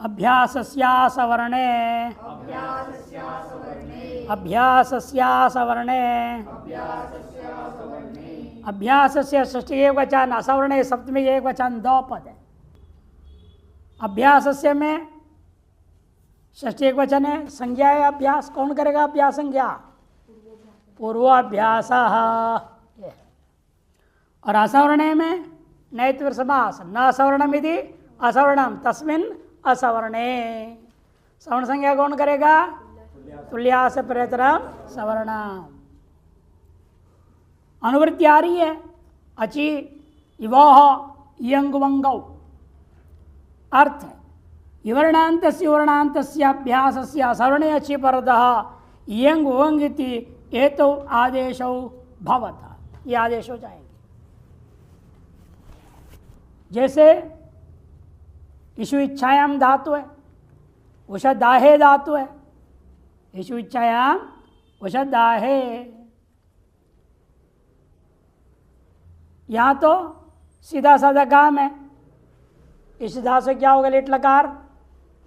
अभ्यासस्यासवर्णे अभ्यासस्यासवर्णे अभ्यासस्य षष्ठी एक वचन, असवर्णे सप्तमी एक वचन, दो पद है। अभ्यासस्य में षष्ठी एक वचन है, संज्ञा है अभ्यास। कौन करेगा अभ्यास? संज्ञा पूर्वाभ्यास। और असवर्णे में नैत्विक समास, न असवर्णम यदि असवर्णम तस्मिन् असवर्णे। सवर्ण संज्ञा कौन करेगा? तुल्यास प्रेतरम सवर्णम। अनुवृत्ति आ रही है, अचि इवोह यंग वंगौ। अर्थ इवर्णान्तस्य वर्णान्तस्य अभ्यासस्य असवर्णे अचि परतः यंग वंग इति एतौ आदेशौ भवतः। ये आदेश हो जाएंगे। जैसे ईशु इच्छायाम धातु है, उषदाहे धातु है। ईशु इच्छायाम उषदाहे। यहाँ तो सीधा साधा काम है। इस धा से क्या होगा? लिट लकार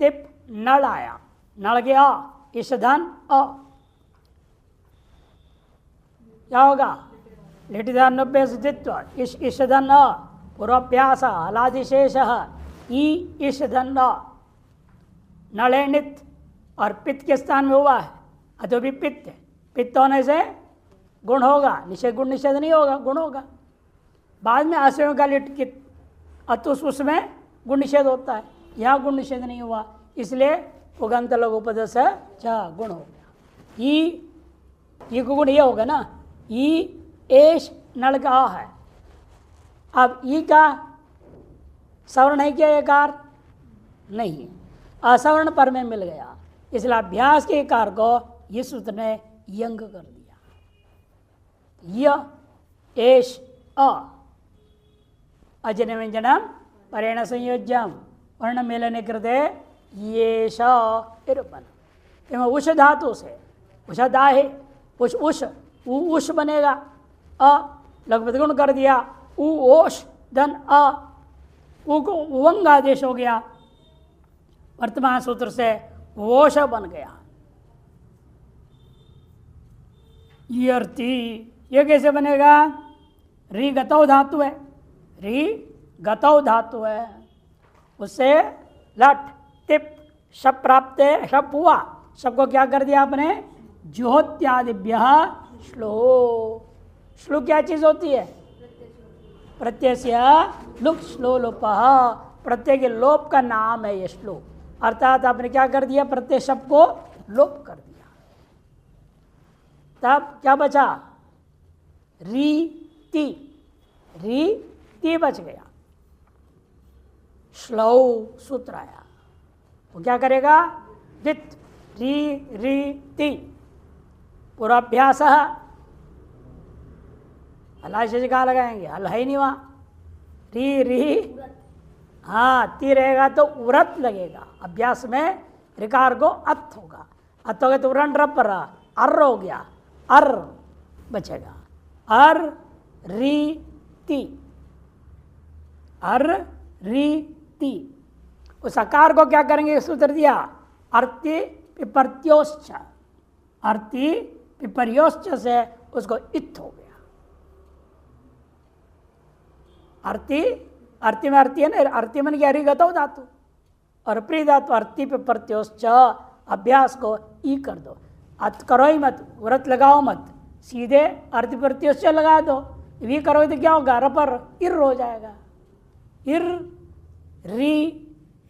तिप नल आया, नल के अ, इस धन अ, क्या होगा? लिट धन नब्बे स्थित्व, इस धन अ, पूर्वाभ्यास हलादिशेष ई इस धन अ, नले नित। और पित्त के स्थान में हुआ है, अतो भी पित्त है। पित्त होने से गुण होगा, निषेध गुण निषेध नहीं होगा, गुण होगा। बाद में आश्रयों का लिट कित अतुस, उसमें गुण निषेध होता है। यहाँ गुण निषेध नहीं हुआ, इसलिए उगंत लघु पद से गुण हो गया। ई को गुण ये होगा ना, ई एश नल का आ है। अब ई का सवर्ण है क्या? एकार नहीं है, असवर्ण पर में मिल गया, इसलिए अभ्यास के कार को ये सूत्र ने यंग कर दिया। य एश अ अजन व्यंजनम परेण संयोज्यम वर्ण मेलन कृते येष इरुपन। उष धातु से उषदाहे, उष बनेगा, अ लघुपद गुण कर दिया, उ ओष धन अ, उ को उवंग आदेश हो गया। वर्तमान सूत्र से वोष बन गया। ये कैसे बनेगा? री गतौ धातु है, री गतौ धातु है, उससे लट तिप शब प्राप्त है, शब हुआ। शब को क्या कर दिया आपने? ज्योत्यादिभ्य श्लो। श्लू क्या चीज होती है? प्रत्यय से लुक श्लो लोप। प्रत्यय के लोप का नाम है ये श्लो। अर्थात आपने क्या कर दिया? प्रत्यय शब्द को लोप कर दिया। तब क्या बचा? री ती बच गया। श्लौ सूत्र आया, वो क्या करेगा? दित री ती पूर्वाभ्यास। हला से कहाँ लगाएंगे? हल है ही नहीं वहाँ। री हाँ, ती रहेगा तो उरत लगेगा। अभ्यास में रिकार को अत होगा, अत हो गया तो उरण रप पर अर हो गया, अर बचेगा। अर री ती, अर री ती। उस आकार को क्या करेंगे? सूत्र दिया, अर्ति पिपर्त्योश्च। अर्ति पिपर्योश्च से उसको इत हो गया। अर्ति में अर्ति है ना, अर्ति मन की हरिगतौ धातु और प्री धातु अर्ति पे प्रत्योश्च। अभ्यास को ई कर दो, अत करो ही मत, व्रत लगाओ मत, सीधे अर्ति प्रत्योश्च लगा दो। वी करोगे तो क्या होगा? रपर इर हो जाएगा। इर री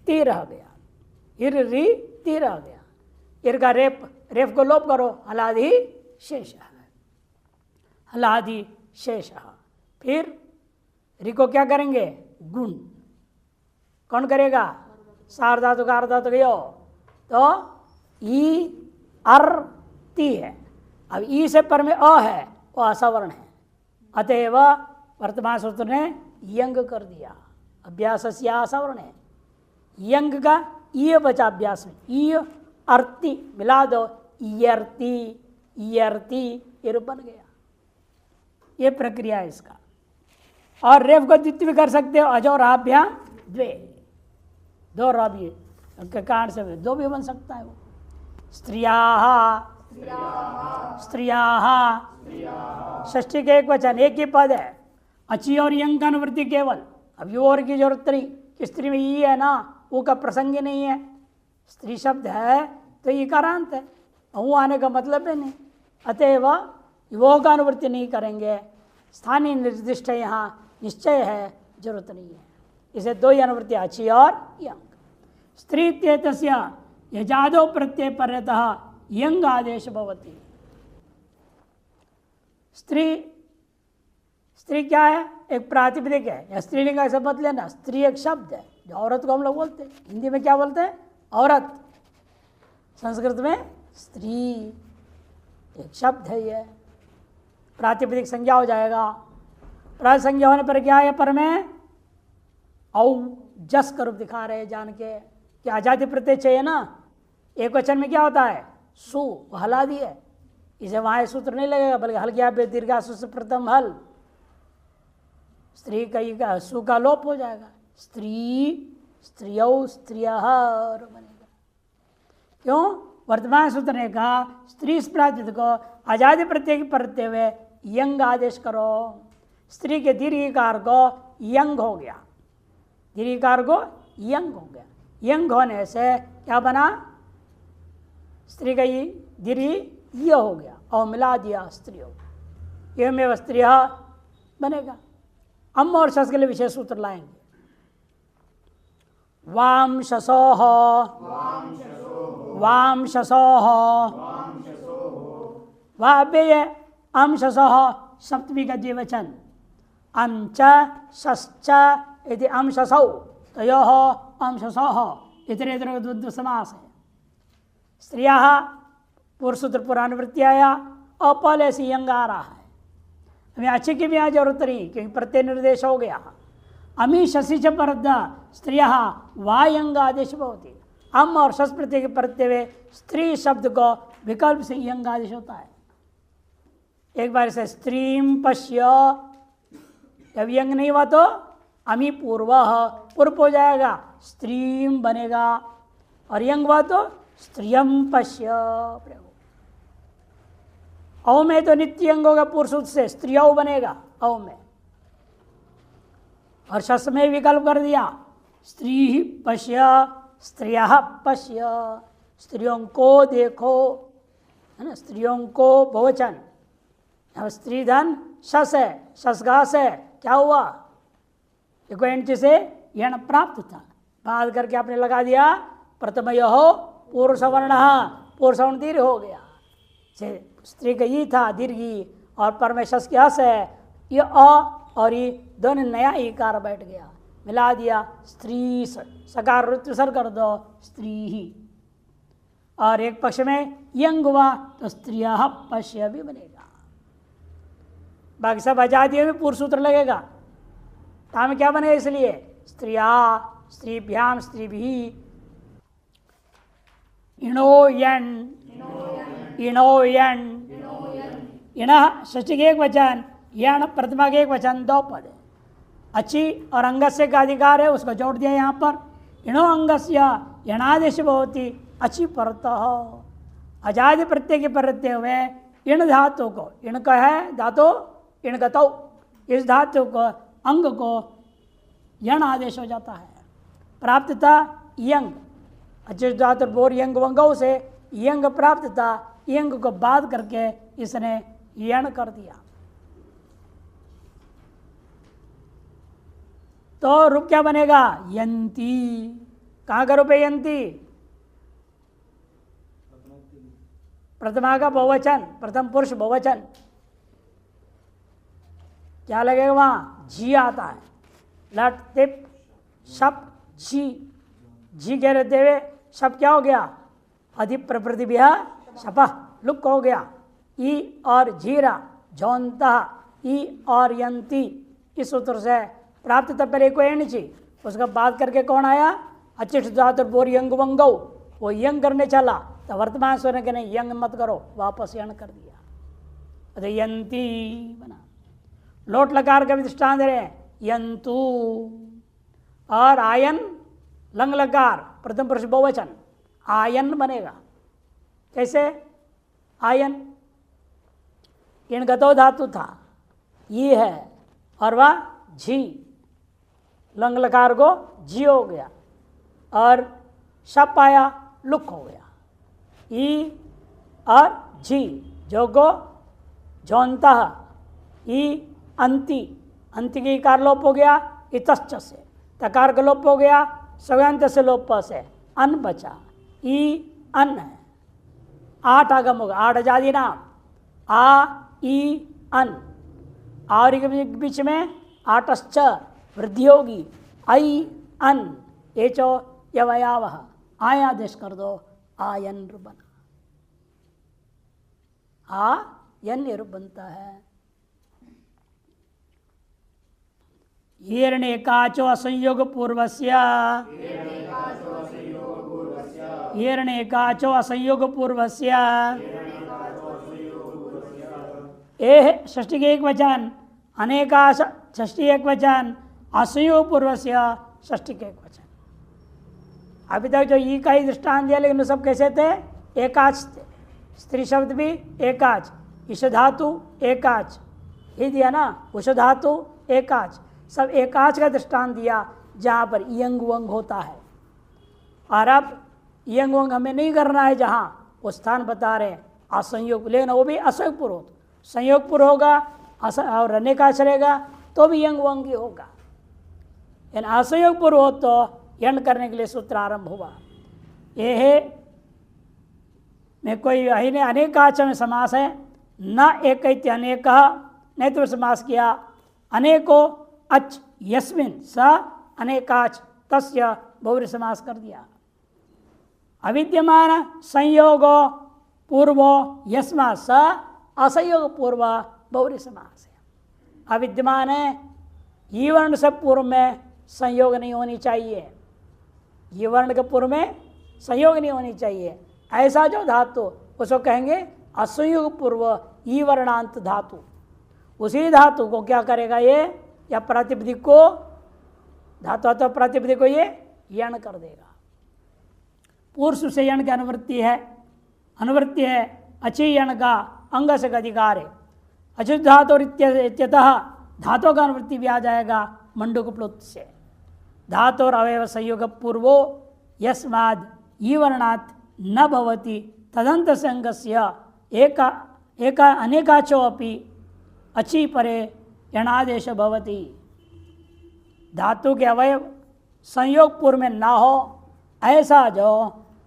ती रह गया, इर री ती रह गया। इर का रेप को लोप करो, हलादि शेष, हलादि शेष। फिर री को क्या करेंगे? गुण। कौन करेगा? सार्धातु का अर्धातु गयो तो ई अर ती है। अब ई से पर में अ है, वो असवर्ण है, अतएव वर्तमान सूत्र ने यंग कर दिया। अभ्यास से असवर्ण है, यंग का ई बचा अभ्यास में। ई अर्ति मिला दो, ईयर्ति ये रूप बन गया। ये प्रक्रिया है इसका। और रेफ को द्वितीय भी कर सकते हो, अजो राभ्याम द्वे, दो राभी के कारण से दो भी बन सकता है वो। स्त्रियाः, स्त्रियाः, षष्ठी के एक वचन, एक ही पद है, अची और यंग का अनुवृत्ति केवल। अब यू और की जरूरत नहीं कि स्त्री में ई है ना, वो का प्रसंग ही नहीं है। स्त्री शब्द है तो इकारांत है, वो आने का मतलब है नहीं, अतएव वो का अनुवृत्ति नहीं करेंगे। स्थानीय निर्दिष्ट यहाँ निश्चय है, जरूरत नहीं है। इसे दो ही अनुवृत्ति, अची और यंग। स्त्री इत्येतस्य यजादो प्रत्यय पर्यतः यंग आदेश भवति। स्त्री, स्त्री क्या है? एक प्रातिपदिक है, या स्त्रीलिंग ऐसा मत लेना। स्त्री एक शब्द है, जो औरत को हम लोग बोलते हैं। हिंदी में क्या बोलते हैं? औरत। संस्कृत में स्त्री एक शब्द है, ये प्रातिपदिक संज्ञा हो जाएगा। प्रातिपदिक संज्ञा होने पर क्या है? पर में औ जस का रूप दिखा रहे जान के कि आजादी प्रत्यय चाहिए ना। एक वचन में क्या होता है? सु, हला दी है, इसे वहाँ सूत्र नहीं लगेगा, बल्कि हल गया दीर्घा सु से प्रथम हल, स्त्री का सु का लोप हो जाएगा। स्त्री, स्त्रियौ, स्त्रियः बनेगा। क्यों? वर्तमान सूत्र ने कहा स्त्री प्रातिपदिक को आजादी प्रत्यय की परते हुए यंग आदेश करो। स्त्री के दीर्घिकार को यंग हो गया, दीर्घिकार को यंग हो गया। यंग होने से क्या बना? स्त्री का ये दीर्घ य हो गया और मिला दिया स्त्रियों, ये में स्त्रिय बनेगा। अम और शस के लिए विशेष सूत्र लाएंगे। वाम शसोह, वाम शसोह, वाव्यय अम शसोह सप्तमी का द्विवचन। अम च शश्च यदि अम शसौ तयोः अम शसोह इतरेतर द्वंद्व समास है। स्त्रियाः पूर्व सूत्र पुरानुवृत्ति आया और पहले से यंग आ रहा है। हमें अच्छे की भी यहाँ जरूरत नहीं, क्योंकि प्रत्यय निर्देश हो गया। अमी शशि च परद स्त्रियाः वा यंग आदेश होती। अम और शस प्रत्यय के परते हुए स्त्री शब्द को विकल्प से यंग आदेश होता है। एक बार से स्त्रीम पश्य, जब यंग नहीं हुआ तो अमी पूर्व, पूर्व हो जाएगा, स्त्रीम बनेगा। और यंग हुआ तो स्त्रियम पश्य। औ में तो नित्य अंग होगा, पूर्व सूत्र से स्त्रियौ बनेगा औ में। और शस में विकल्प कर दिया, स्त्री पश्य, स्त्रियः पश्य, स्त्रियों को देखो, है ना, स्त्रियों को बहुवचन। अब स्त्री धन शस है, शसघास है, क्या हुआ? देखो एंटी से यण प्राप्त था, बात करके आपने लगा दिया प्रथम हो पूर्व सवर्ण, पूर्व सवर्ण दीर्घ हो गया। स्त्री का ये था दीर्घी, और परमेशस की हस है, ये अ और ये दोनों नया इकार बैठ गया, मिला दिया स्त्री, सकार ऋतुसर कर दो स्त्री ही। और एक पक्ष में यंग हुआ तो स्त्रियः पश्य भी बनेगा। बाकी सब आजादियों में पूर्व सूत्र लगेगा, ता में क्या बनेगा? इसलिए स्त्रिया, स्त्रीभ्याम, स्त्रीभिः, इणो यण, इणो यण, इणः षष्ठी के एक वचन, यण प्रथमा के एक वचन, दो पद। अच्छी और अंगस्य का अधिकार है, उसको जोड़ दिया यहाँ पर। इणो अंगस्य यणादेश भवति अच्छी परतः। अजादि प्रत्यय के परते हुए इण धातु को, इण का है धातु इणगतौ, इस धातु को अंग को यण आदेश हो जाता है। प्राप्तता यंग, अच्छे धातु बोर यंग वंगौ से यंग प्राप्तता, यंग को बाध करके इसने यण कर दिया। तो रूप क्या बनेगा? यंती। कहाँ का रूप है यंती? प्रथमा का बहुवचन, प्रथम पुरुष बहुवचन। क्या लगेगा वहां? जी आता है, लट तिप शप जी, जी कह रहते हुए शप क्या हो गया? अधिप प्रप्रति शप लुक हो गया। ई और जीरा झोंता, ई और यंती, इस सूत्र से प्राप्त तब पहले को एणची, उसका बात करके कौन आया? अचिष्ट धातु बोर यंग वंगौ, वो यंग करने चला तो वर्तमान स्वर्ण के नहीं यंग मत करो, वापस यण कर दिया, तो यंती बना। लोट लकार का भी दृष्टांत दे रहे हैं, यंतु। और आयन लंग लकार प्रथम पुरुष बहुवचन आयन बनेगा। कैसे? आयन इन गतो धातु था, ये है, और वह झी, लंग लकार को जी हो गया और शप आया लुक हो गया। ई और जी जो गो झोंतः, ई अंति, अंति की कार लोप हो गया इतश्च से, तकार का लोप हो गया सव्यांत से लोप से, अन बचा, ई अन है। 8 आगम होगा, 8 आजादी नाम, आ ई अन, और के बीच में 8 वृद्धि होगी, आई अन, ये चो यवयावह, आया आदेश कर दो, आयन रूप बना, आ यन रूप बनता है। हिरण्यकाचो असंयोग पूर्वस्य, हिरण्यकाचो असंयोग पूर्वस्य, एह षष्ठी के एक वचन, अनेकाश षष्ठी एक वचन, असंयोग पूर्वस्य षष्ठी के एक वचन। अभी तक जो ई का ही दृष्टांत दिया, लेकिन सब कैसे थे? एकाच थे। स्त्री शब्द भी एकाच, ईश धातु एकाच, ये दिया ना, उष धातु एकाच, सब एकाच का दृष्टांत दिया जहाँ पर यंग वंग होता है। और अब यंग वंग हमें नहीं करना है, जहाँ वो स्थान बता रहे हैं असंयोग, लेकिन वो भी असंयोगपुर हो, संयोगपुर होगा और रहने का चलेगा तो भी यंग वंग ही होगा। यानी असंयोगपुर हो तो यण करने के लिए सूत्र आरंभ हुआ। ये है में कोई अनेकाच में समास है, न एक अनेक, नहीं तो समास किया अनेको अच यस्मिन स अनेकाच तस्य बहुव्रीहि समास कर दिया। अविद्यमान संयोगो पूर्वो यस्मा स असंयोग पूर्व बहुव्रीहि समास है। अविद्यमान है, ये वर्ण से पूर्व में संयोग नहीं होनी चाहिए, ये वर्ण के पूर्व में संयोग नहीं होनी चाहिए। ऐसा जो धातु उसको कहेंगे असंयोग पूर्व ई वर्णांत धातु। उसी धातु को क्या करेगा ये, या प्रातिपदिक को, धातु अथवा प्रातिपदिक को ये यण कर देगा। पूर्व से यण की अनुवृत्ति है, अनुवृत्ति है अचि यण का अंग से अधिकार है। अचुत धातु इत्यतः धातु का अनुवृत्ति भी आ जाएगा मंडूक प्लुत से। धातु और अवयव संयोग पूर्वो यस्माद् ई वर्णात् न भवति तदंत संगस्य एका अनेकाचो अपि अचि परे यणादेश भवति। धातु के अवयव संयोग पूर्व में ना हो, ऐसा जो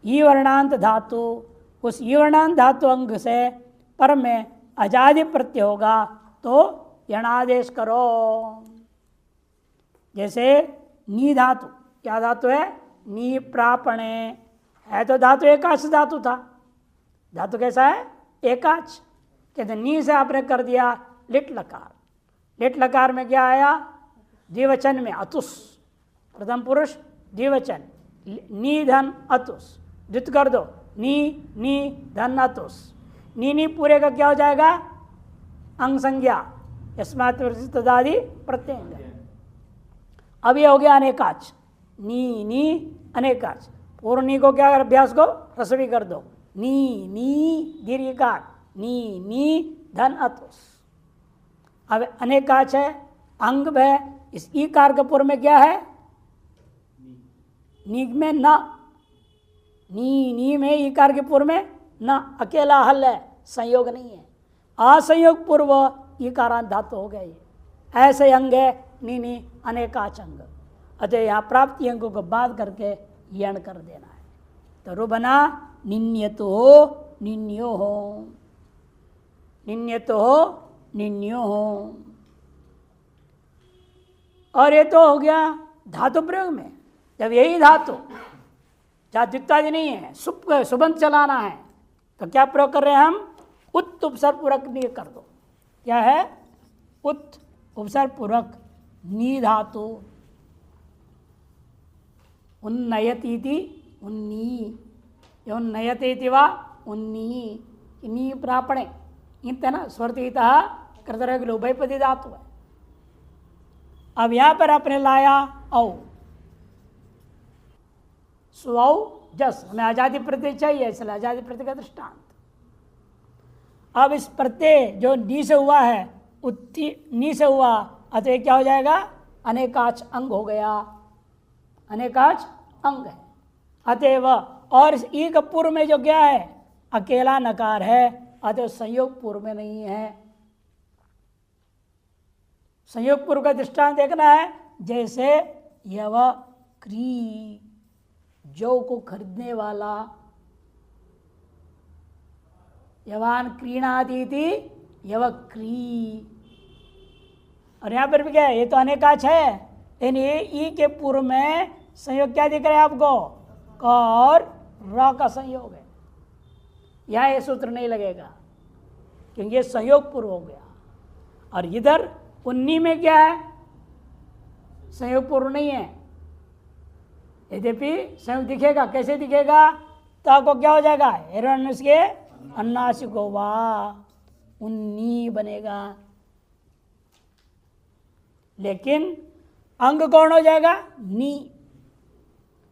ई वर्णांत धातु, उस ई वर्णांत धातु अंग से पर में अजादि प्रत्यय होगा तो यणादेश करो। जैसे नी धातु, क्या धातु है? नी प्रापणे है, तो धातु एकाच धातु था। धातु कैसा है? एकाच। कहते नी से आपने कर दिया लिट लकार, लिट लकार में क्या आया? द्विवचन में अतुस, प्रथम पुरुष द्विवचन, नी धन अतुस, द्वित कर दो नी नी धन अतुस। नी पूरे का क्या हो जाएगा? अंग संज्ञा, यस्मात् तदादि प्रत्यंग। अब ये हो गया अनेकाच, नी नी अनेकाच। पूर्व नी को क्या कर, अभ्यास को रसवी कर दो, नी नी दीर्घकार, नी नी धन अतुस। अब अनेकाच है, अंग है, इस ई कार के पूर्व में क्या है? नी में न, नी में ई कार के पूर्व में न, अकेला हल है, संयोग नहीं है। असंयोग पूर्व ई कारांत धातु हो गया। ये ऐसे अंग है नी अनेकाच अंग। अतः यहाँ प्राप्ति अंगों को बात करके यण कर देना है। तो रू बना निन्यतो हो निन्यो हो, निन्यतो हो निन्यो हो। और ये तो हो गया धातु प्रयोग में। जब यही धातु जहाँ द्वित्वादि नहीं है, सुबंध चलाना है, तो क्या प्रयोग कर रहे हैं हम? उत उपसर्ग पूर्वक नी कर दो। क्या है? उत उपसर्ग पूर्वक नी धातु। उन्नयतीति उन्नी, उन्नयतीति वा उन्नी, नी प्रापणे इंतना स्वर्तितः कृतरह के लिए उभयपदी धातु है। अब यहाँ पर आपने लाया औ, स्वौ जस, हमें आजादी प्रत्यय चाहिए, इसलिए आजादी प्रत्यय का दृष्टांत। अब इस प्रत्यय जो नी से हुआ है, उत्ती नी से हुआ, अतः क्या हो जाएगा? अनेकाच अंग हो गया, अनेकाच अंग है। अतएव और इस ई का पूर्व में जो क्या है? अकेला नकार है, अतः संयोग पूर्व में नहीं है। संयोग पूर्व का दृष्टांत देखना है, जैसे यव क्री, जौ को खरीदने वाला, यवान क्रीणाति थी यव क्री। और यहां पर भी क्या है? ये तो अनेकाच है, लेकिन ये ई के पूर्व में संयोग क्या दिख रहा है आपको? क और र का संयोग है। यहां ये सूत्र नहीं लगेगा क्योंकि ये संयोग पूर्व हो गया। और इधर उन्नी में क्या है? संयोग पूर्व नहीं है, यद्यपि संयोग दिखेगा। कैसे दिखेगा? तो आपको क्या हो जाएगा? हिरण्यस के अन्नासिको वा, उन्नी बनेगा। लेकिन अंग कौन हो जाएगा? नी,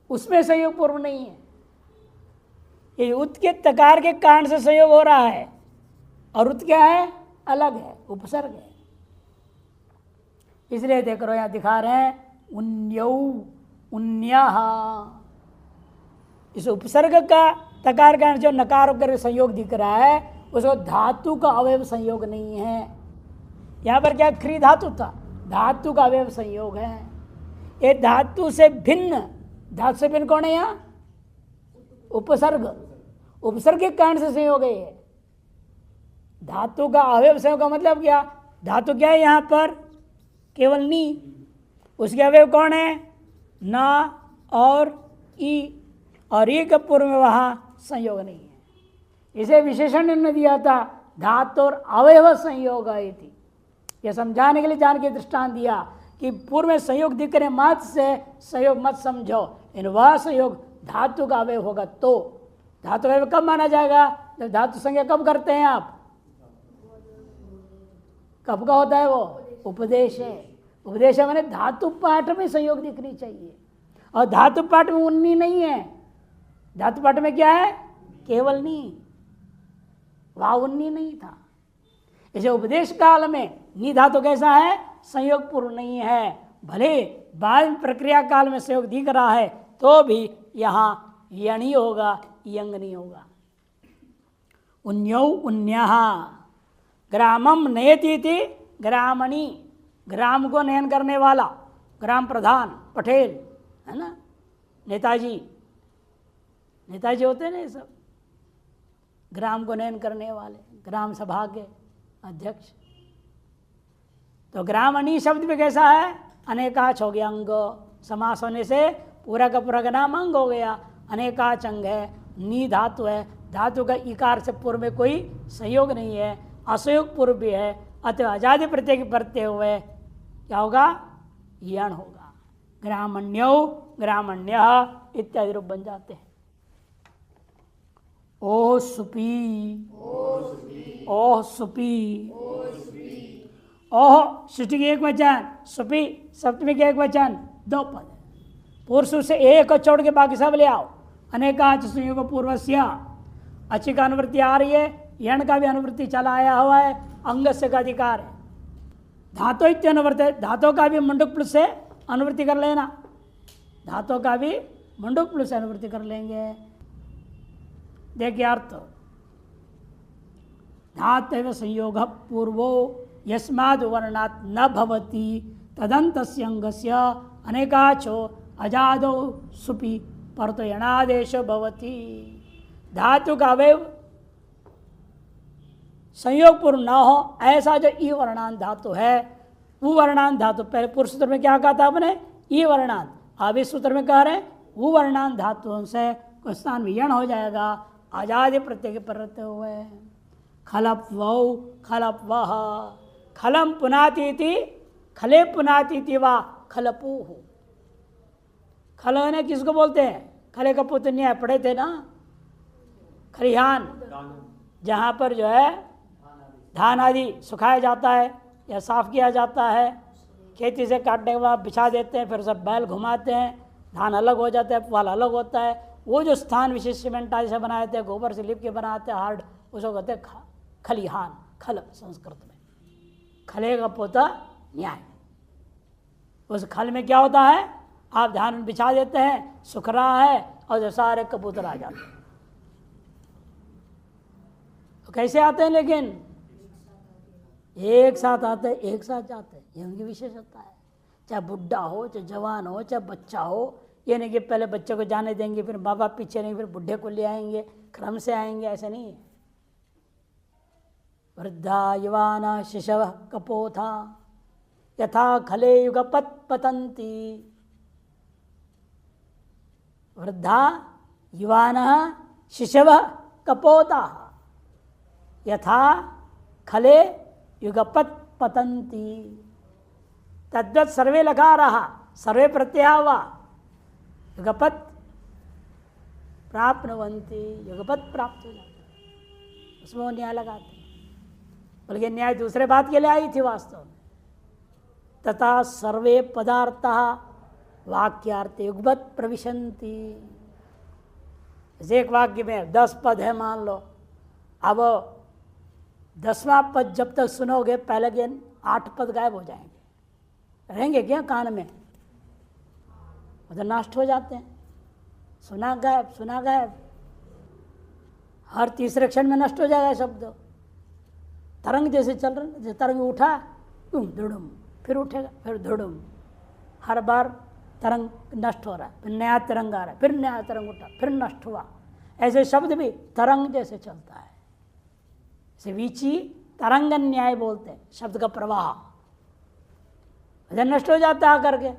उसमें संयोग पूर्व नहीं है। ये उत के तकार के कारण से संयोग हो रहा है, और उत क्या है? अलग है, उपसर्ग है। इसलिए देख रहे हो यहां दिखा रहे हैं उन्यौ, उन्यः। इस उपसर्ग का तकार कारण जो नकार होकर संयोग दिख रहा है, उसको धातु का अवयव संयोग नहीं है। यहां पर क्या? क्री धातु था, धातु का अवयव संयोग है। ये धातु से भिन्न, धातु से भिन्न कौन है यहां? उपसर्ग, उपसर्ग के कारण से संयोग है। धातु का अवयव संयोग का मतलब क्या? धातु क्या है यहां पर? केवल नी, उसके अवयव कौन है? ना और ई, और ई के पूर्व में वहां संयोग नहीं है। इसे विशेषण ने दिया था धातु और अवयव संयोग थी। यह समझाने के लिए जान के दृष्टांत दिया कि पूर्व में संयोग दिखने मात्र से संयोग मत समझो, इन वह संयोग धातु का अवयव होगा। तो धातु का अवयव कब माना जाएगा? जब धातु संज्ञा कब करते हैं आप? कब का होता है वो? उपदेश है। उपदेश है मैंने धातु पाठ में संयोग दिखनी चाहिए, और धातु पाठ में उन्नी नहीं है। धातु पाठ में क्या है? केवल नी, वहां उन्नी नहीं था। इसे उपदेश काल में नी धातु कैसा है? संयोग पूर्व नहीं है। भले बाद में प्रक्रिया काल में संयोग दिख रहा है, तो भी यहां यणी होगा, यंग नहीं होगा। उन्यौ उन्यः, ग्रामम नयति थी ग्रामणी, ग्राम को नयन करने वाला, ग्राम प्रधान, पटेल है ना, नेताजी, नेताजी होते हैं ना ये सब, ग्राम को नयन करने वाले, ग्राम सभा के अध्यक्ष। तो ग्रामणी शब्द भी कैसा है? अनेकाच हो गया अंग, समास होने से पूरा का पूरा का नाम अंग हो गया। अनेकाच अंग है, नी धातु है, धातु का इकार से पूर्व में कोई संयोग नहीं है, असंयोग पूर्व भी है, अतः आजादी प्रत्यय के परते हुए क्या होगा? यण होगा। ग्रामण्यो, ग्रामण्यः इत्यादि रूप बन जाते हैं। ओ सुपी, ओह सुपी, ओह सृष्टि की एक वचन, सुपी सप्तमी के एक वचन, दो पद। पुरुष से एक को छोड़ के बाकी सब ले आओ। अनेकाच संयोग पूर्वस्य, अच्छी का अनुवृत्ति आ रही है, यण का भी अनुवृत्ति चला आया हुआ है, अंगस्य का अधिकार है। धातु इत्यनुवृत्ति, धातु का भी मुंडुक प्लस से अनुवृत्ति कर लेना, धातु का भी मुंडुक प्लस से अनुवृत्ति कर लेंगे। देखिए अर्थ, धातव संयोग पूर्वो यस्माद् वर्णात् न भवति तदन्तस्य अंगस्य अनेकाचो अजादो सुपि परतो यणादेशो भवति। धातु का अवयव संयोग पूर्व न हो, ऐसा जो ई वर्णांत धातु है, वो वर्णांत धातु, पहले पूर्व सूत्र में क्या कहा था आपने? ई वर्णांत। अब इस सूत्र में कह रहे हैं वो वर्णांत धातुओं से कोई स्थान वियण हो जाएगा, आजादी प्रत्यय के पर रहते हुए। खलप वौ, खलप वह, खलम पुनाति थी, खले पुनाति थी, वा खलपू। खल ने किसको बोलते हैं? खले का पुत्र न्याय पढ़े थे ना, खलिहान, जहाँ पर जो है धान आदि सुखाया जाता है या साफ किया जाता है, खेती से काटने के बाद बिछा देते हैं, फिर सब बैल घुमाते हैं, धान अलग हो जाता है, पुआल अलग होता है। वो जो स्थान विशेष सीमेंट आदि से बनाए थे, गोबर से लिप के बनाते हैं हार्ड, उसको कहते हैं खलिहान, खल संस्कृत में। खले का पोता न्याय। उस खल में क्या होता है, आप धान बिछा देते हैं, सूख रहा है और जो सारे कबूतर आ जाते हैं। तो कैसे आते हैं, लेकिन एक साथ आते हैं, एक साथ जाते हैं, ये उनकी विशेषता है। चाहे बुढ़ा हो, चाहे जवान हो, चाहे बच्चा हो, ये नहीं कि पहले बच्चे को जाने देंगे फिर माँ बाप पीछे नहीं, फिर बुढ़े को ले आएंगे, क्रम से आएंगे, ऐसा नहीं है। वृद्धा युवाना शिशव कपोथा यथा खले युगपत पतंती। वृद्धा युवाना शिशव कपोता यथा खले युगपत पतंती। तद्वत सर्वे लगा रहा, सर्वे प्रत्यय हुआ, युगपत प्राप्तवंती, युगपत प्राप्त हो जाता, उसमें वो न्याय लगाते। बल्कि न्याय दूसरे बात के लिए आई थी वास्तव में। तथा सर्वे पदार्थाः वाक्यार्थ युगपत प्रविशन्ति। एक वाक्य में 10 पद है मान लो, अब 10वां पद जब तक सुनोगे पहले के 8 पद गायब हो जाएंगे, रहेंगे क्या कान में, उधर नष्ट हो जाते हैं। सुना गायब, सुना गायब, हर तीसरे क्षण में नष्ट हो जाएगा शब्द। तरंग जैसे चल रहे, जैसे तरंग उठा धुड़ुम, फिर उठेगा, फिर धुड़ुम, हर बार तरंग नष्ट हो रहा है, फिर नया तरंग आ रहा है, फिर नया तरंग उठा, फिर नष्ट हुआ। ऐसे शब्द भी तरंग जैसे चलता है। इसे वीची तरंग न्याय बोलते हैं, शब्द का प्रवाह नष्ट हो जाता है आकर के।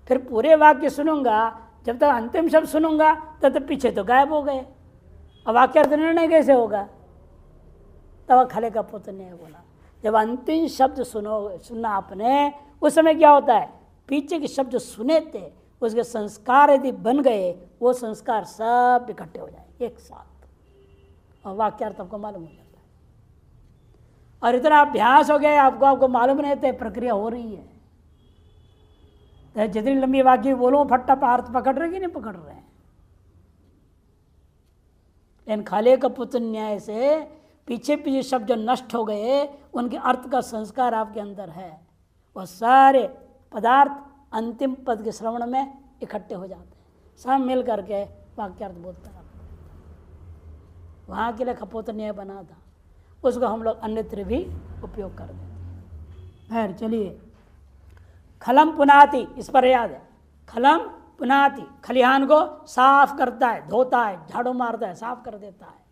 फिर पूरे वाक्य सुनूंगा, जब तक अंतिम शब्द सुनूंगा तब तक पीछे तो गायब हो गए। अब वाक्यार्थ निर्णय कैसे होगा, तब खले का पुत्र न्याय बोला। जब अंतिम शब्द सुना आपने, उस समय क्या होता है, पीछे के शब्द सुने थे उसके संस्कार यदि बन गए, वो संस्कार सब इकट्ठे हो जाए एक साथ, और वाक्यार्थ आपको मालूम हो जाता है। और इतना अभ्यास हो गया आपको मालूम नहीं था प्रक्रिया हो रही है। तो जितनी लंबी वाक्य बोलो फट्टा अर्थ पकड़ रहे कि नहीं पकड़ रहे हैं। लेकिन खले का पुत्र न्याय से पीछे पीछे शब्द जो नष्ट हो गए, उनके अर्थ का संस्कार आपके अंदर है। वह सारे पदार्थ अंतिम पद के श्रवण में इकट्ठे हो जाते हैं, सब मिल करके वाक्यार्थ बोलता है। वहाँ के लिए खपोत न्याय बना था, उसको हम लोग अन्यत्र भी उपयोग कर देते हैं। चलिए, खलम पुनाति, इस पर याद है, खलम पुनाति, खलिहान को साफ करता है, धोता है, झाड़ू मारता है, साफ कर देता है।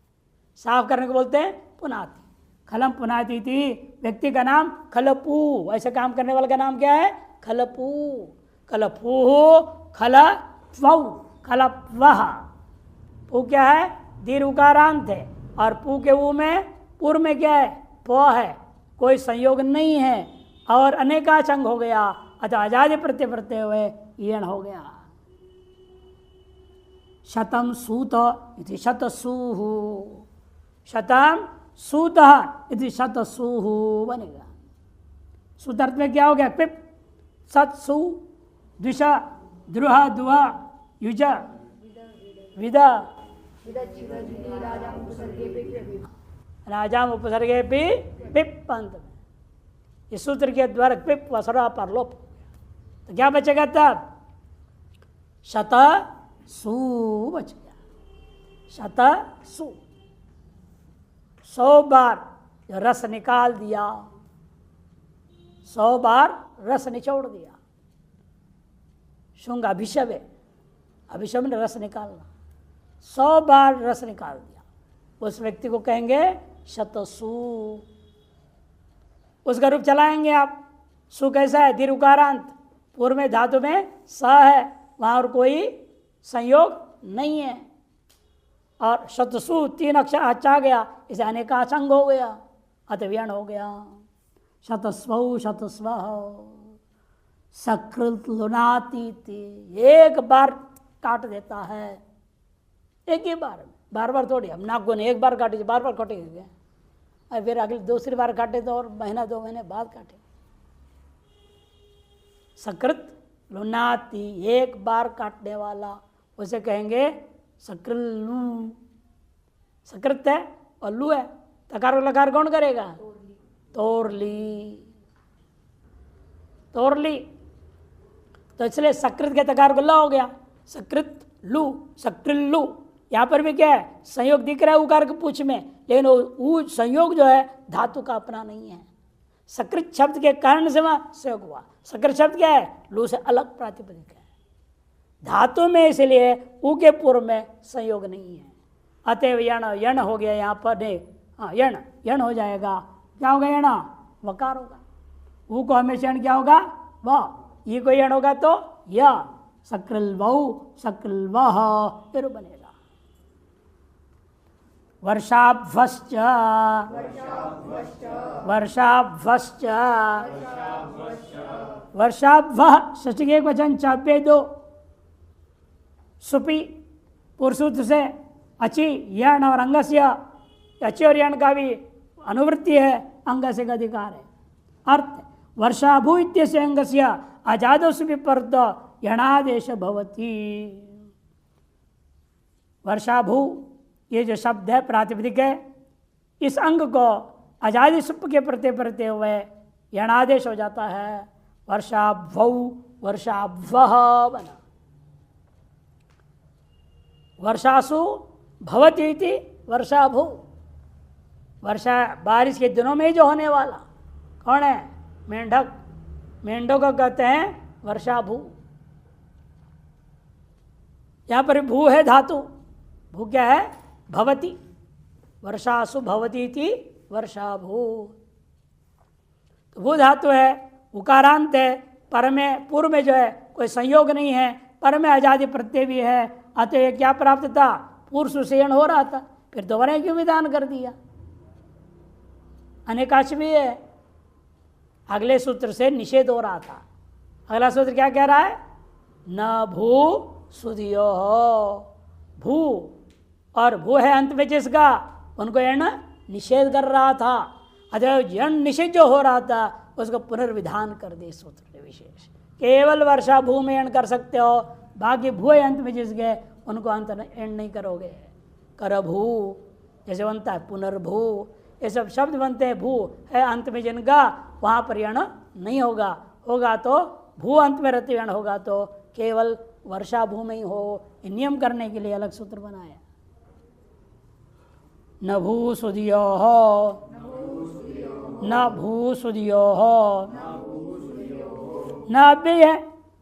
साफ करने को बोलते हैं पुनाति। खलम पुनाति थी व्यक्ति का नाम खलपू, ऐसे काम करने वाले का नाम क्या है, खलपू। खलपू खलपौ, खलपवः। पू क्या है, दीर्घ उकारांत है, और पू के ऊ में पूर्व में क्या है, प है, कोई संयोग नहीं है, और अनेकाचंग हो गया, अतः आजादी प्रत्यय प्रत्यय हुए यण हो गया। शतम सूत इति शतसूः, शतम सूत इति शतसूः बनेगा। सूत्रार्थ में क्या हो गया, पिप सत्सु द्विषा द्रुह दुह युज विदा राजाम उपसर्गे भी पिप अंत में। इस सूत्र के द्वारा पिप वसरा पर लोप, तो क्या बचेगा तब, शत सु बच गया। शत सु, 100 बार रस निकाल दिया, 100 बार रस निचोड़ दिया। शुंग अभिषव है, अभिषव में रस निकालना, 100 बार रस निकाल दिया, उस व्यक्ति को कहेंगे शतसु। उसका रूप चलाएंगे आप। सु कैसा है, दीर्घ उकारांत, पूर्व में धातु में स है, वहाँ और कोई संयोग नहीं है। और शतसु 3 अक्षर अच्छा गया, इसे अनेकाचंग हो गया, अतव्यण हो गया। शतस्वौ शतस्वः सकृत लुनाती, एक बार काट देता है, एक ही बार, बार बार थोड़ी। हम नाखून एक बार काटे, बार बार कटेंगे, और फिर अगली दूसरी बार काटे तो और महीना 2 महीने बाद काटे। सकृत लुनाति, एक बार काटने वाला, उसे कहेंगे सकृल्लू। सकृत है और लू है, तकार लकार कौन करेगा? तोरली। तोरली, तो इसलिए सकृत के तकार को ला हो गया, सकृत लू, सकृल्लू। यहां पर भी क्या है? संयोग दिख रहा है उकार के पूछ में, लेकिन वो संयोग जो है धातु का अपना नहीं है। सकृत शब्द के कारण से वहां संयोग हुआ। सकृत शब्द क्या है? लू से अलग प्रातिपदिक है धातु में, इसलिए ऊ के पूर्व में संयोग नहीं है। अतएव यण, यण हो गया यहाँ पर, हाँ यण, यण हो जाएगा। क्या होगा? यण वकार होगा। ऊ को हमेशा यण क्या होगा? वाह। ई को यण होगा तो या, सकृल बहु, सकृल वह, फिर बनेगा। वर्षाभ्वश्च, वर्षाभ्वश्च, वर्षाभ्वः षष्ठी के एक वचन चापे दो, सुपी पुरुषूत्र से अचि यण और अंगस्य, अचि और यण का भी अनुवृत्ति है, अंगस्य का अधिकार है। अर्थ वर्षाभू इत्यस्य अंगस्य अजादो सुपी परत यणादेश भवति। वर्षाभू ये जो शब्द है प्रातिपदिक है, इस अंग को अजादि सुप के प्रत्यय प्रत्यय हुए यणादेश हो जाता है। वर्षाभौ, वर्षाभ्वः बना। वर्षासु भवति इति वर्षाभू, वर्षा बारिश के दिनों में जो होने वाला कौन है? मेंढक। मेंढक को कहते हैं वर्षाभू। यहां पर भू है धातु, भू क्या है? भवति। वर्षासु भवति इति वर्षाभू। तो भू धातु है, उकारांत है, पर में पूर्व में जो है कोई संयोग नहीं है, पर में आजादी प्रत्यय भी है। अतः क्या प्राप्त था? पूर्व सुषेण हो रहा था, फिर दोबारा क्यों विधान कर दिया? अनेकाश भी है, अगले सूत्र से निषेध हो रहा था। अगला सूत्र क्या कह रहा है? न भू सुधियो हो। भू और भू है अंत में जिसका, उनको यण निषेध कर रहा था। अतः यण निषेध जो हो रहा था उसको पुनर्विधान कर दे सूत्र ने विशेष। केवल वर्षा भू में यण कर सकते हो, बाकी भू अंत में जिस गए उनको अंत यण नहीं करोगे। कर भू जैसे बनता है पुनर्भू, ये सब शब्द बनते हैं। भू है अंत में जिनका, वहां पर यण नहीं होगा। होगा तो भू अंत में रहते यण होगा तो केवल वर्षा भू में ही हो। नियम करने के लिए अलग सूत्र बनाया। न भू सुधियो हो, न भू सुधियो हो, न अव्यय है।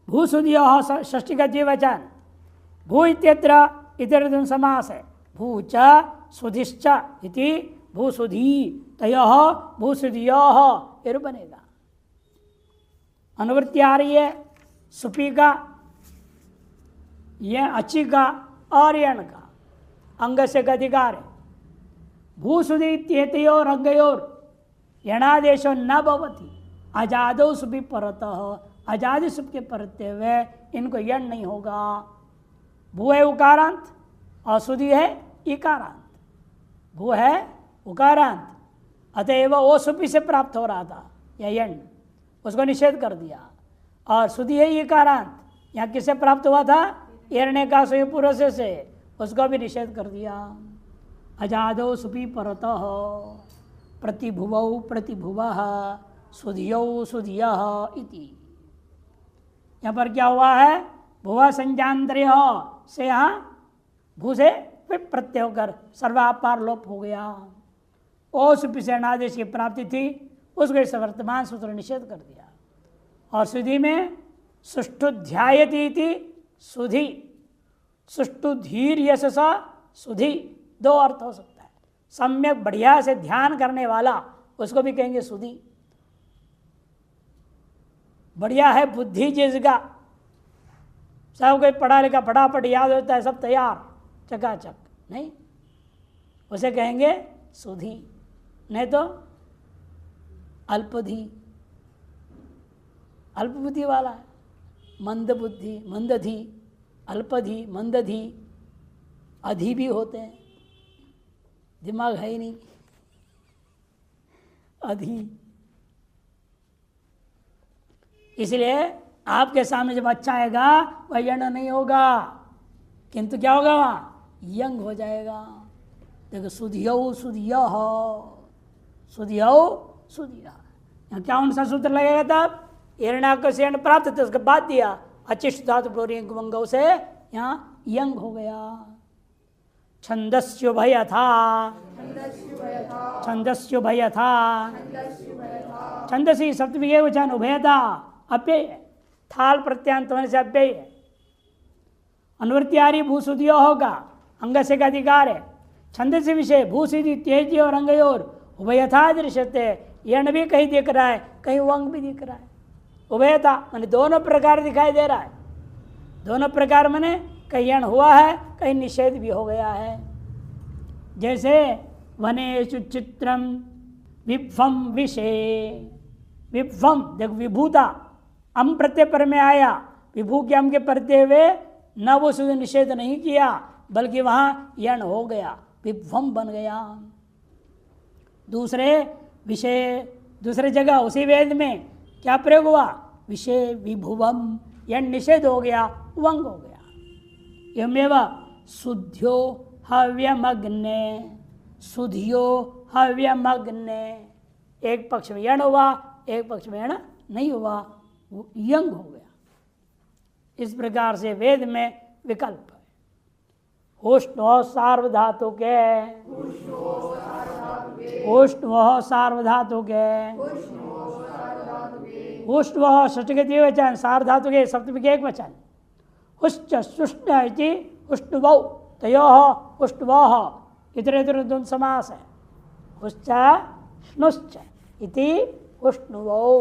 भू सुधियो हो षष्ठी का द्विवचन। भू इत्यत्र इतर समास है। भू च सुधिश्च इति भूसुधी तयोः भूसुधियोः ये बनेगा। अनुवृत्ति आ रही है सुपी का, ये अची का और यण का, अंग से अधिकार है। भूसुधि इत्येतयोर अंगयोर यणादेशो न भवति अजादो सुपी परतः। अजादि सुप के परते हुए इनको यण नहीं होगा। भू है उकारांत और सुधि है इकारांत। भू है उकारांत, अतएव वो सुपी से प्राप्त हो रहा था यह यण, उसको निषेध कर दिया। और सुधि है इकारांत, यहाँ किससे प्राप्त हुआ था? एरणे का सुई पुरुष से, उसको भी निषेध कर दिया। अजादो सुपी परतः प्रतिभुवौ प्रतिभुवः सुधियौ सुधियः इति। यहाँ पर क्या हुआ है? भुवा संजांतर्य से यहाँ भू से प्रत्यय होकर सर्वापार लोप हो गया। ओ सुपी से अनादेश की प्राप्ति थी, उसको इस वर्तमान सूत्र निषेध कर दिया। और सुधि में सुष्ठु ध्यायति इति सुधि, सुष्ठु धीर यशसा सुधि, दो अर्थ हो सकता है। सम्यक बढ़िया से ध्यान करने वाला उसको भी कहेंगे सुधि। बढ़िया है बुद्धि जिसका, सब कोई पढ़ा लिखा फटाफट याद होता है, सब तैयार चकाचक, नहीं, उसे कहेंगे सुधि। नहीं तो अल्पधि, अल्प बुद्धि वाला है। मंद बुद्धि, मंदधि, अल्पधि, मंदधि, अधि भी होते हैं, दिमाग है ही नहीं, अधि। इसलिए आपके सामने जब अच्छा आएगा वह यण नहीं होगा, किंतु क्या होगा वहाँ यंग हो जाएगा। देखो सुधियौ सुधिया सुधियौ सुधिया, यहाँ क्या उनसा सूत्र लगेगा तब हिरण्याक्ष से यण प्राप्त थे, उसके बाद दिया अचिष्ट धातु प्लोरियंग वंगौ से यहाँ यंग हो गया। छंदस्युभय था, छंदस्युभय था, छंदसी सप्तमी के वचन उभय था अव्यय, थाल प्रत्यांत होने से अव्यय है। अनुवृत्तियारी भूसुधियो होगा, अंग से का अधिकार है। छंद से विषय भूसिधि तेजी और अंगयोर उभयथा दृश्यते, यण भी कहीं दिख रहा है, कहीं वंग भी दिख रहा है। उभयथा माने दोनों प्रकार दिखाई दे रहा है, दोनों प्रकार माने कहीं यण हुआ है, कहीं निषेध भी हो गया है। जैसे वनेषु चित्रम विभम विषय, विभम देखो विभूता अम प्रत्यय पर में आया, विभू के अम के परते हुए न वो शुद्ध निषेध नहीं किया, बल्कि वहाँ यण हो गया, विभम बन गया। दूसरे विषय, दूसरे जगह उसी वेद में क्या प्रयोग हुआ, विषय विभुवम, यण निषेध हो गया, वंग हो गया। यमेव शुद्ध्यो हव्यमग्ने, शुद्धियो हव्यमग्ने, एक पक्ष में यण हुआ, एक पक्ष में यण नहीं हुआ, वो यंग हो गया। इस प्रकार से वेद में विकल्प है। उष्णो सार्वधातुके, उष्णो सार्वधातुके, उष्णो षष्ठी के वचन, सार्वधातुके सप्तमी के एक वचन। उश्च सुष्ण इति उष्णवौ, तयोः उष्णवः, इतर इतर द्वंद्व समास है। उश्च श्नुश्च इति उष्णवौ।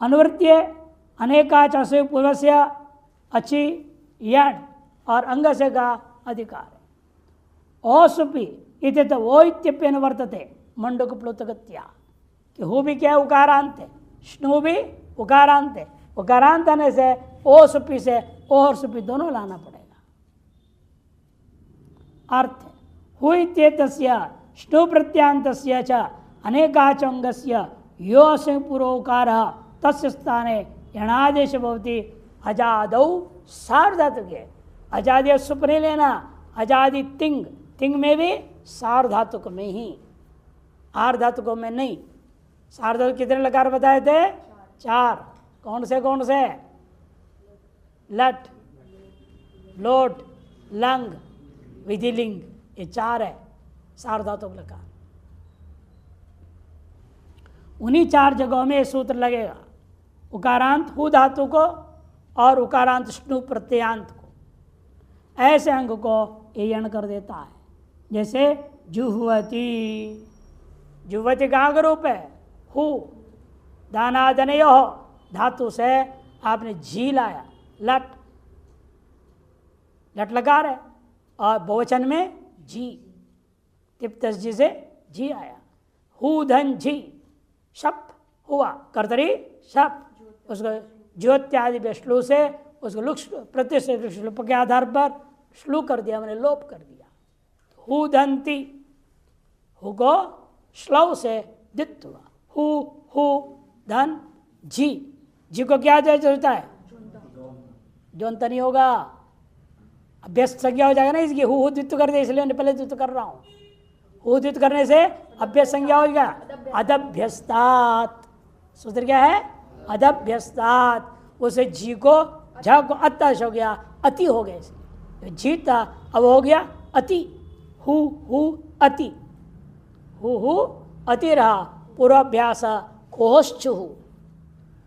अनुवृत्तीय अनेकाच से पूर्व से अच्छी यण और अंग से का अधिकार है। ओसुपि इति तो वो इत्यप्यन वर्तते मंडूक प्लुतगत्या, कि हु भी क्या उकारांत है, श्नु भी उकारांत है, उकारांत आने से ओ सुपी से ओ और सुपी दोनों लाना पड़ेगा। अर्थ हु इत्येतस्य श्नु प्रत्यांतस्य च अनेकाचंगस्य यो से पूर्वकारः तस्य स्थाने यणादेश भवति अजादौ सार्वधातुके। अजादि सुप नहीं लेना, अजादि तिंग, तिंग में भी सार्वधातुक में ही, आर्धातुकों में नहीं। सार्वधातुक कितने लकार बताए थे, 4। कौन से कौन से, लट, लोट, लंग, विधिलिंग, ये 4 है सार्वधातुक लकार। उन्हीं 4 जगहों में सूत्र लगेगा, उकारांत हु धातु को और उकारांत श्नु प्रत्ययांत को। ऐसे अंग को ये यण कर देता है। जैसे जुह्वती, जुह्वती कहाँ का रूप है, हु, दानादनयो धातु से आपने झी लाया, लट, लट लकार है, और बहुवचन में जी, तिप्तस जी से जी आया। हु धन झी, शप हुआ, कर्तरी शप, उसको ज्योत्यादि पे श्लू से उसको लुक प्रत्यय से श्लुप के आधार पर श्लू कर दिया, मैंने लोप कर दिया। हु धंती, हु को श्लव से दित हुआ, हु हु धन जी, जी को क्या होता है, जोंत नहीं होगा, अभ्यस्त संज्ञा हो जाएगा ना इसकी। हु द्वित्व कर दे, इसलिए मैं पहले द्वित्व कर रहा हूँ। हु द्वित्व करने से अभ्यस्त संज्ञा हो गया, अदभ्यस्तात। सूत्र क्या है, अदभ्यस्तात। उसे जी को झ को अत्ताश हो गया, अति हो गया, इसलिए जी था अब हो गया अति। हु अति, हु अति रहा, पूर्वाभ्यास कोश्चु,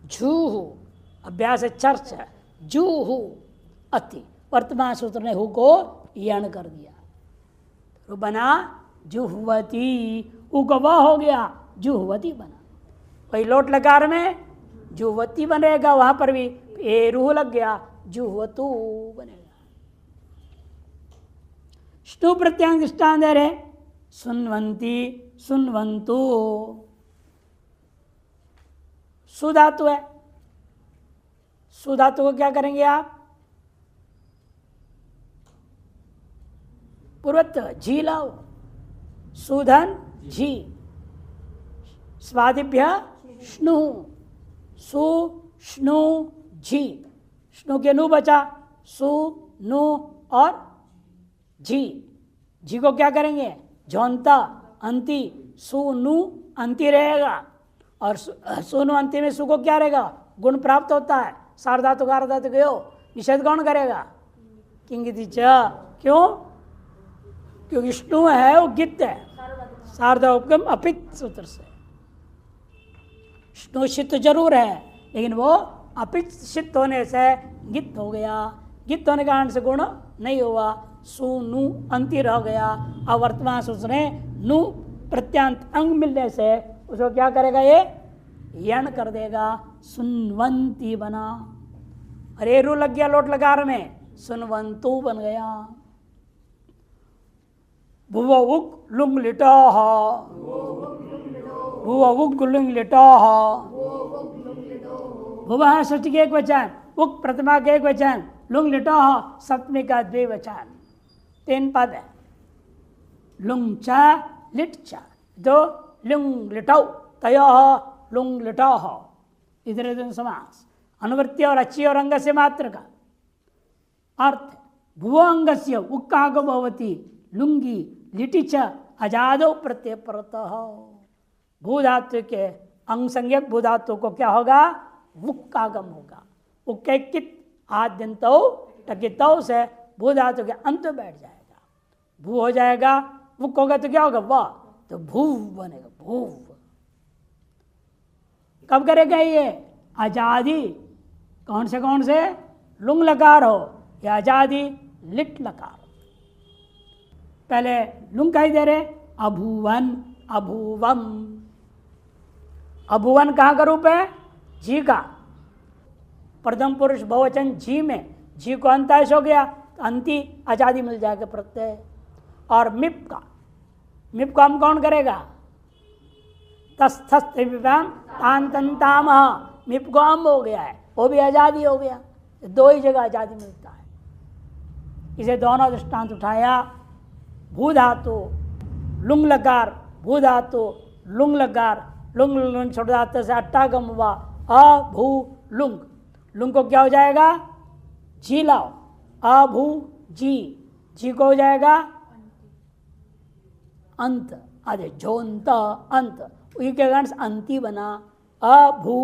झूहु अभ्यास चर्च, जूहु अति। वर्तमान सूत्र ने हु को यण कर दिया, तो बना जुह्वती, उ को वह हो गया, जुह्वती बना। वही लोट लकार में जुह्वती बनेगा, वहां पर भी ए रूह लग गया, जुह्वतु बनेगा। श्नु प्रत्यांग दृष्टांत दे रहे, सुनवंती, सुनवंतु, सुधातु है, सुधातु को क्या करेंगे आप, पूर्वत्व झी लाओ, सुधन झी, स्वादिभ्य श्नु, सु श्नु झी, श्नु के नु बचा, सु नु और झी, झी को क्या करेंगे झोंता अंति, सु नु अंति रहेगा और सु नु अंति में सु को क्या रहेगा गुण प्राप्त होता है, सार्धातु कार्धातु गयो, निषेध कौन करेगा किंगिति च, क्यों क्योंकि विष्णु है वो गित है, सार्धा उपगम अपित सूत्र से, विष्णु शित जरूर है लेकिन वो अपित शित होने से गित हो गया, गित होने के कारण से गुण नहीं हुआ, सु नु अंति रह गया। अब वर्तमान सूत्र ने नु प्रत्यांत अंग मिलने से उसको क्या करेगा ये यण कर देगा, सुनवंती बना, अरे रू लग गया लोट लकार में, सुनवंतु बन गया। भुव उक लुंग लिटा, भुव उक लुंग लिटा, भुव है षष्ठी के एक वचन, उक प्रतिमा के एक वचन, लुंग लिटा सप्तमी का द्विवचन, 3 पद है, लुंग चा लिट चा, दो लुंग लिटाऊ तय लुंग लिटा, इधर इधर समास, अनुवृत्ति और अच्छी और अंग से मात्र का अर्थ, भुव अंग से उक्काग भवती लुंगी लिटि च अजादो प्रत्यय परतः, भूधातु के अंग संज्ञक भूधातु को क्या होगा वुक्कागम होगा, उक्के कित आद्यंतो टकितो से भूधातु के अंत बैठ जाएगा, भू हो जाएगा, वुक होगा तो क्या होगा वाह, तो भूव बनेगा, भूव। कब करेगा ये आजादी, कौन से लुंग लकार हो या आजादी लिट लकार, पहले लुंग का ही दे रहे, अभुवन अभुवम, अभुवन कहाँ का रूप है जी का, प्रथम पुरुष बहुवचन जी में, जी को अंताश हो गया तो अंति आजादी मिल जाएगा प्रत्यय, और मिप का, मिप को हम कौन करेगा तस्थम तांतंताम, मिप को अम हो गया है, वो भी आजादी हो गया, दो ही जगह आजादी मिलता है। इसे दोनों दृष्टांत उठाया, भूधातु लुंग लकार, भूधातु लुंग लकार, लुंग लुंग छोड़ धातु से अट्टागम हुआ, अभू लुंग, लुंग को क्या हो जाएगा जी लाओ, अभू जी को हो जाएगा अंत, आधे झोंत अंत, उसी के कारण अंति बना, अभू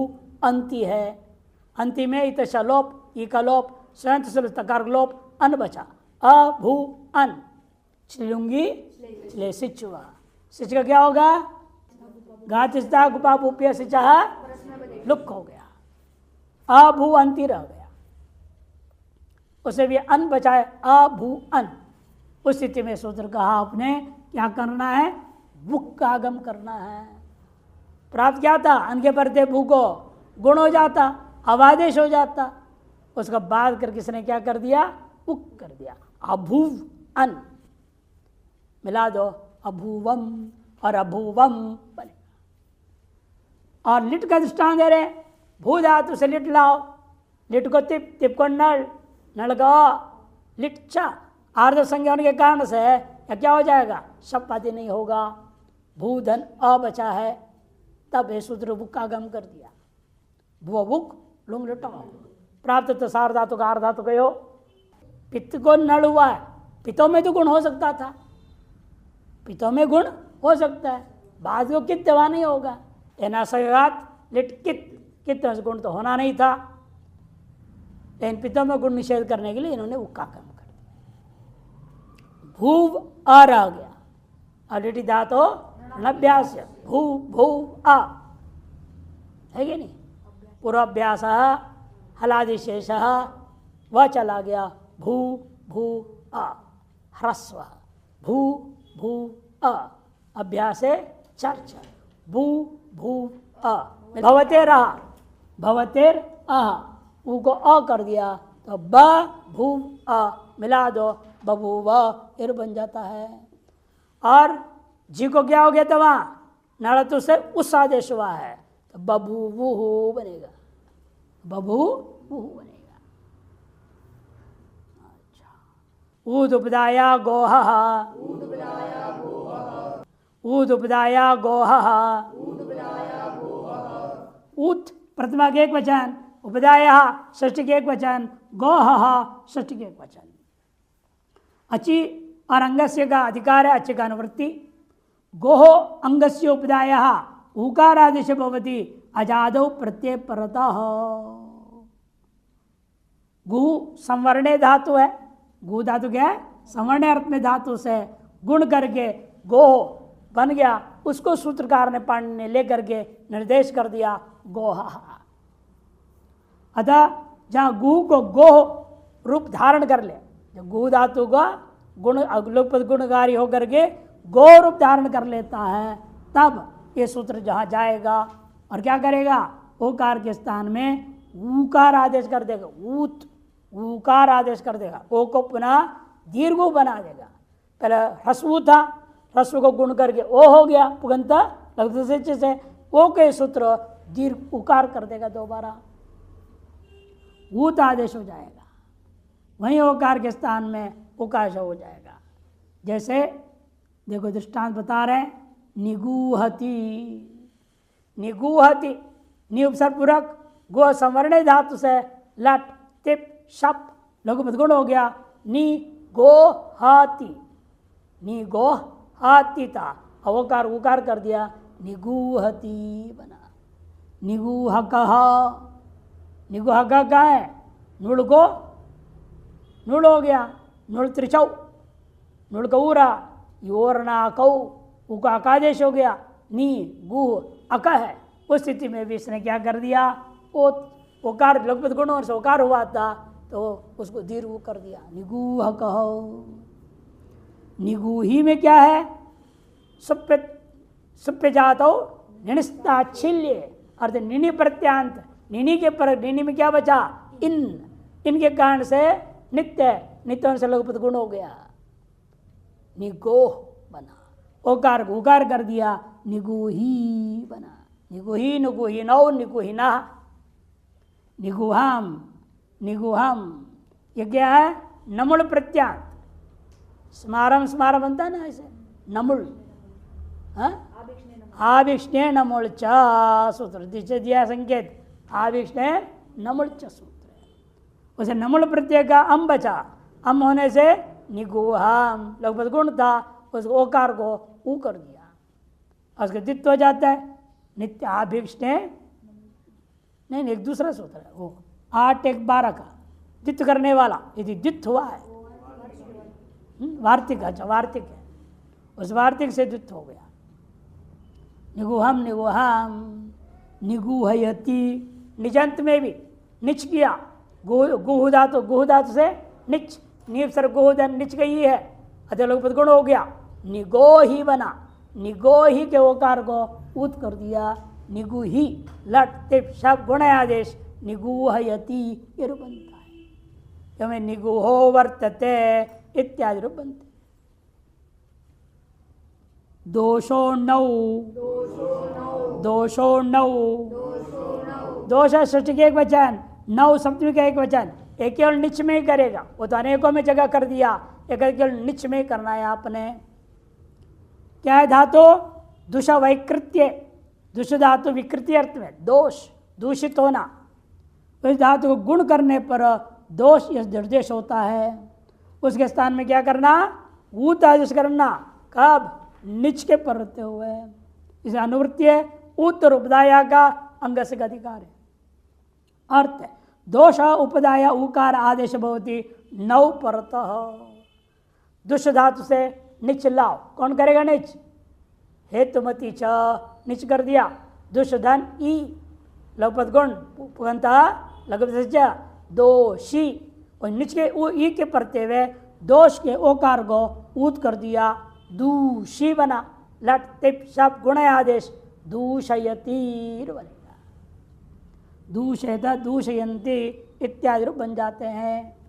अंति है, अंति में इत शलोप ई का लोप, स्वयं तकार लोप, अन बचा, अभू अन, लुंगी सिच हुआ, सिच का क्या होगा घातिस्ता गुपा पुप्य सिचा लुक हो गया, अभू अंति रह गया, उसे भी अन बचाए, अभू अन, उस स्थिति में सूत्र कहा आपने क्या करना है वुक का आगम करना है, प्राप्त क्या था अन के परते भू को गुण हो जाता, अवादेश हो जाता, उसका बाद कर किसने क्या कर दिया उक कर दिया, अभूव अन मिला दो, अभूवम और अभूवम बनेगा। और लिट का दृष्टांत दे रहे, भू धातु से लिट लाओ, लिट को तिप, तिप को नल, नल का लिट चा, आर्ध संज्ञा होने के कारण से या क्या हो जाएगा शप आदि नहीं होगा, भूधन अ बचा है, तब ये सूत्र बुक का गम कर दिया, भू बुक लुंग लिटा, प्राप्त तो सार धातु का आर्ध धातु कहो, पित्त को नल हुआ है, पितों में तो गुण हो सकता था, पितों में गुण हो सकता है, बाद को कित दवा नहीं होगा, एनासगात लिट कित गुण तो होना नहीं था, लेकिन पितों में गुण निषेध करने के लिए इन्होंने उक्का कम कर दिया, भूव आ रह गया, अलिटी धातो नभ्यास, भू भू आ है कि नहीं, पूर्वाभ्यास हलादिशेष वह चला गया, भू भू आ, ह्रस्व भू भू अ, अभ्यास चर्च, भू भू अ, भवतेर आ, भवतेर अ, ऊ को अ कर दिया तो ब भू अ मिला दो, बबूव इर बन जाता है, और जी को क्या हो गया था वहाँ नड़तु से उस आदेश हुआ है तो बबूवुहु बनेगा, बबूवुहु बनेगा। अच्छा, ऊदुपदाया गोह, ऊदुपदाया गोह, ऊत प्रथमा के एक वचन, उपदाय षष्ठी के एक वचन, गोह षष्ठी के एक वचन। अचि और अंगस्य का अधिकार है, अच्छे का अनुवृत्ति। गोह अंगस्य उपदाय ऊकारादेश भवति अजादौ प्रत्यय परतः। गु संवर्णे धातु है, गु धातु क्या है, संवर्णे अर्थ में धातु से गुण करके गोह बन गया, उसको सूत्रकार ने पाणिनि ने लेकर के निर्देश कर दिया गोह। अतः जहाँ गु को गोह रूप धारण कर ले, जब गु धातु का गुण अग्लोपद गुणकारी होकर के गो रूप धारण कर लेता है, तब ये सूत्र जहाँ जाएगा और क्या करेगा, ओकार के स्थान में ऊकार आदेश कर देगा, ऊत ऊकार आदेश कर देगा, ओ को पुनः दीर्घ बना देगा। पहले ह्रस्व था, ह्रस्व को गुण करके ओ हो गया पुगंता लघु से, ओ के सूत्र दीर्घ उकार कर देगा दोबारा, ऊत आदेश हो जाएगा, वहीं ओकार के स्थान में उकाश हो जाएगा। जैसे देखो दृष्टांत बता रहे हैं, निगूहति, निगूहति नि उपसर्ग पूरक, गो संवर्ण धातु से लट तिप शप लघुपद गुण हो गया, नि गोहाति, नि गोहाति था, अवकार उकार कर दिया, निगूहति बना। निगूहकः, निगूहक का है, नुड़ को नुड़ हो गया, नुड़ त्रिचौ, नुड़ कऊरा, योरना कौ, उका अकादेश हो गया, नी गुह अक है। उस स्थिति में भी इसने क्या कर दिया, ओकार लघुपद गुणों से ओकार हुआ था तो उसको दीर्घ कर दिया, निगूह कहो। निगूही में क्या है, सुप्य जातो निनिस्ताच्छिल्य, अर्थ निनि प्रत्यांत, निनि के पर निनि में क्या बचा, इन, इनके कारण से नित्य, नित्य से लघुपद गुण हो गया, निगोह बना, ओकार को उकार कर दिया, निगूही बना। निगूही निगूही नौ निगूहिना, निगुहाम निगुहम, ये क्या है, नमुल प्रत्यांत, स्मारम स्मारम बनता है ना ऐसे, नमुल, आविष्णे नमुल च सूत्र दिया संकेत, आविष्णे नमुल च सूत्र, उसे नमुल प्रत्यय का अम बचा, अम होने से निगुहाम लघुपद गुण था, उस ओकार को ऊ कर दिया, उसका दित्व हो जाता है, नित्य आभिष्णे, नहीं एक दूसरा सूत्र है वो, 8 1 12 का दित्व करने वाला, यदि दित्व हुआ है वार्तिक, अच्छा वार्तिक है, उस वार्तिक से दित्व हो गया। निगुहम निगुहाम, निगुहयति, निजंत में भी निच किया, गुह धातु से निच, नीव सर गुहदन निच गई है, अतः लघुपद गुण हो गया, निगोही बना, निगोही के ओकार को ऊत कर दिया, निगुही लट तिप शब गुण आदेश, निगूहयति ये रूप बनता है, क्योंकि निगूहो वर्तते इत्यादि रूप बनते। दोषो नौ, दोषो नौ, दोष षष्ठी के एक वचन, नौ सप्तमी का एक वचन, एक केवल निच में ही करेगा, वो तो अनेकों में जगह कर दिया, एक केवल निच में करना है आपने। क्या है धातु, दुष वैकृत्य, दुष धातु विकृति अर्थ में, दोष दूषित होना, इस धातु को गुण करने पर दोष यह निर्देश होता है, उसके स्थान में क्या करना, ऊत आदेश करना, कब, निच के पर रहते हुए, इसे अनुवृत्ति है, उत्तर उपदाया का अंग से अधिकार है। अर्थ है दोष उपदाया उकार आदेश भवति नौ परतः, दुष धातु से निच लाओ, कौन करेगा निच, हेतुमती च निच कर दिया, दुष धन ई लघुपद गुण पुगंता लघुपद च दोषी, और निच के ई के परते हुए दोष के ओकार को ऊत कर दिया, दूषी बना, लट तिप शब गुण आदेश दूषयती बनेगा, दूषयत दूषयंती इत्यादि रूप बन जाते हैं।